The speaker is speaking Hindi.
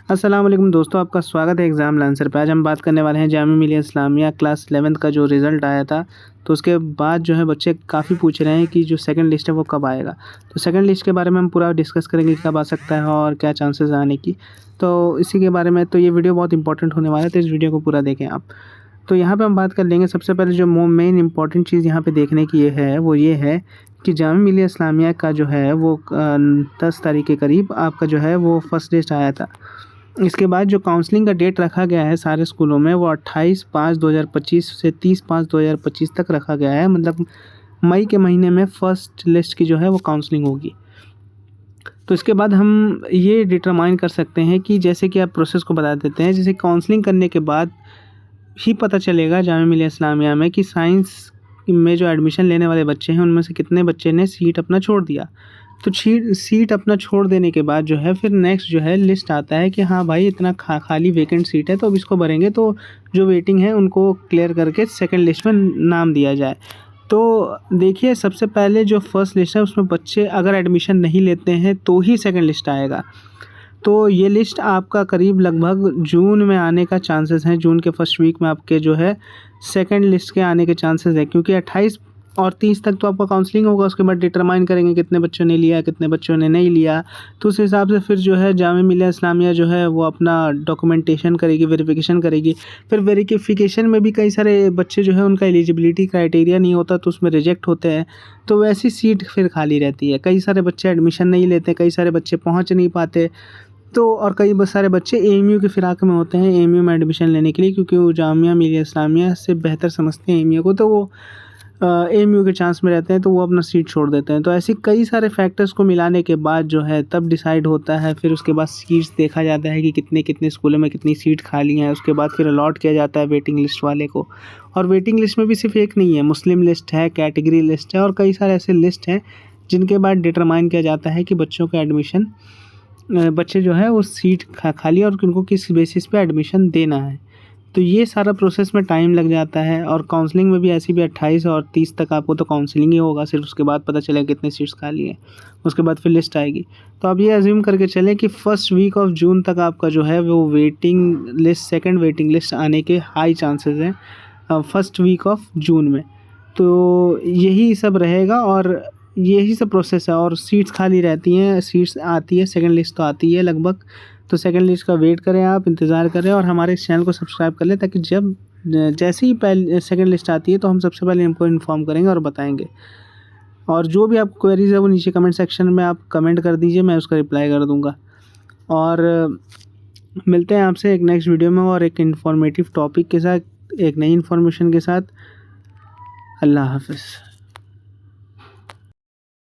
अस्सलाम वालेकुम दोस्तों, आपका स्वागत है एग्ज़ाम लांसर पे। आज हम बात करने वाले हैं जामिया मिलिया इस्लामिया क्लास 11th का जो रिज़ल्ट आया था। तो उसके बाद जो है बच्चे काफ़ी पूछ रहे हैं कि जो सेकंड लिस्ट है वो कब आएगा। तो सेकंड लिस्ट के बारे में हम पूरा डिस्कस करेंगे कब आ सकता है और क्या चांसेस हैं आने की। तो इसी के बारे में तो ये वीडियो बहुत इंपॉर्टेंट होने वाला है, तो इस वीडियो को पूरा देखें आप। तो यहाँ पे हम बात कर लेंगे, सबसे पहले जो मेन इंपॉर्टेंट चीज़ यहाँ पे देखने की वो ये है कि जामिया मिलिया इस्लामिया का जो है वो 10 तारीख के करीब आपका जो है वो फर्स्ट लिस्ट आया था। इसके बाद जो काउंसलिंग का डेट रखा गया है सारे स्कूलों में वो 28/5/2025 से 30/5/2025 तक रखा गया है। मतलब मई के महीने में फर्स्ट लिस्ट की जो है वो काउंसलिंग होगी। तो इसके बाद हम ये डिटरमाइन कर सकते हैं कि जैसे कि आप प्रोसेस को बता देते हैं, जैसे काउंसलिंग करने के बाद ही पता चलेगा जामिया मिलिया इस्लामिया में कि साइंस में जो एडमिशन लेने वाले बच्चे हैं उनमें से कितने बच्चे ने सीट अपना छोड़ दिया। तो सीट अपना छोड़ देने के बाद जो है फिर नेक्स्ट जो है लिस्ट आता है कि हाँ भाई इतना खाली वैकेंट सीट है तो अब इसको भरेंगे, तो जो वेटिंग है उनको क्लियर करके सेकंड लिस्ट में नाम दिया जाए। तो देखिए, सबसे पहले जो फर्स्ट लिस्ट है उसमें बच्चे अगर एडमिशन नहीं लेते हैं तो ही सेकंड लिस्ट आएगा। तो ये लिस्ट आपका करीब लगभग जून में आने का चांसेस है। जून के फर्स्ट वीक में आपके जो है सेकंड लिस्ट के आने के चांसेस है, क्योंकि 28 और 30 तक तो आपका काउंसलिंग होगा। उसके बाद डिटरमाइन करेंगे कितने बच्चों ने लिया, कितने बच्चों ने नहीं लिया। तो उस हिसाब से फिर जो है जामिया मिलिया इस्लामिया जो है वो अपना डॉक्यूमेंटेशन करेगी, वेरिफिकेशन करेगी। फिर वेरिफिकेशन में भी कई सारे बच्चे जो है उनका एलिजिबिलिटी क्राइटेरिया नहीं होता तो उसमें रिजेक्ट होते हैं। तो वैसी सीट फिर खाली रहती है। कई सारे बच्चे एडमिशन नहीं लेते, कई सारे बच्चे पहुँच नहीं पाते। तो और कई सारे बच्चे एएमयू की फ़िराक में होते हैं एएमयू में एडमिशन लेने के लिए, क्योंकि वो जामिया मिलिया इस्लामिया से बेहतर समझते हैं एएमयू को, तो वो एएमयू के चांस में रहते हैं तो वो अपना सीट छोड़ देते हैं। तो ऐसे कई सारे फैक्टर्स को मिलाने के बाद जो है तब डिसाइड होता है। फिर उसके बाद सीट्स देखा जाता है कि कितने कितने स्कूलों में कितनी सीट खाली हैं। उसके बाद फिर अलॉट किया जाता है वेटिंग लिस्ट वाले को। और वेटिंग लिस्ट में भी सिर्फ एक नहीं है, मुस्लिम लिस्ट है, कैटेगरी लिस्ट है और कई सारे ऐसे लिस्ट हैं जिनके बाद डिटरमाइन किया जाता है कि बच्चों का एडमिशन बच्चे जो है वो सीट खाली और उनको किस बेसिस पे एडमिशन देना है। तो ये सारा प्रोसेस में टाइम लग जाता है। और काउंसलिंग में भी ऐसी भी 28 और 30 तक आपको तो काउंसलिंग ही होगा सिर्फ, उसके बाद पता चलेगा कितने सीट्स खाली हैं। उसके बाद फिर लिस्ट आएगी। तो आप ये अज्यूम करके चलें कि फर्स्ट वीक ऑफ जून तक आपका जो है वो waiting list, second waiting list आने के हाई चांसेस हैं फर्स्ट वीक ऑफ जून में। तो यही सब रहेगा और यही सब प्रोसेस है। और सीट्स खाली रहती हैं, सीट्स आती है, सेकंड लिस्ट तो आती है लगभग। तो सेकंड लिस्ट का वेट करें, आप इंतज़ार करें और हमारे इस चैनल को सब्सक्राइब कर लें, ताकि जब जैसे ही पहले सेकंड लिस्ट आती है तो हम सबसे पहले इनको इन्फॉर्म करेंगे और बताएंगे। और जो भी आपको क्वेरीज़ है वो नीचे कमेंट सेक्शन में आप कमेंट कर दीजिए, मैं उसका रिप्लाई कर दूँगा। और मिलते हैं आपसे एक नेक्स्ट वीडियो में और एक इन्फॉर्मेटिव टॉपिक के साथ, एक नई इन्फॉर्मेशन के साथ। अल्लाह हाफ़िज़।